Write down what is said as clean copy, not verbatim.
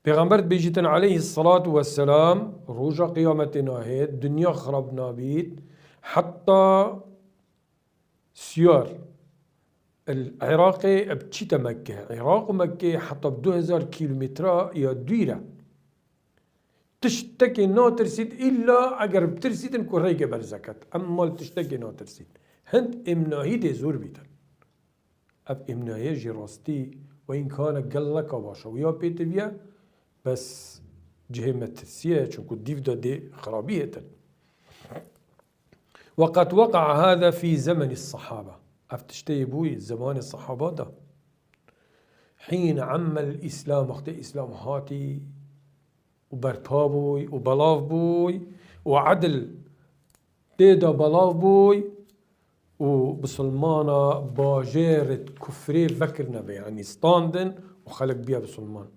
پیغمبر بیجتن عليه الصلاة والسلام روجا قيامتنا هيت دنيا خراب نابيت حتى سيار العراقي بتشيتا مكة عراق ومكة حتى ب2000 كيلومتر يا دويرة تشتكي ناترسيد إلا أجر بترسيد إنكو ريك برزكت أما تشتكي ناترسيد هند إمناهي دي زور بيتن أب إمناهي جراستي وإن كان قلق باشا ويا بيتبيا بس جهة مترسية شنكو ديف دي خرابية. وقد وقع هذا في زمن الصحابة أفتشتي بوي زمان الصحابة ده حين عم الإسلام وقت الإسلام هاتي وبرپا بوي وبلاف بوي وعدل تيدا بلاف بوي وبسلمانا باجيرة كفري فكرنا يعني ستاندن وخلق بيها بسلمان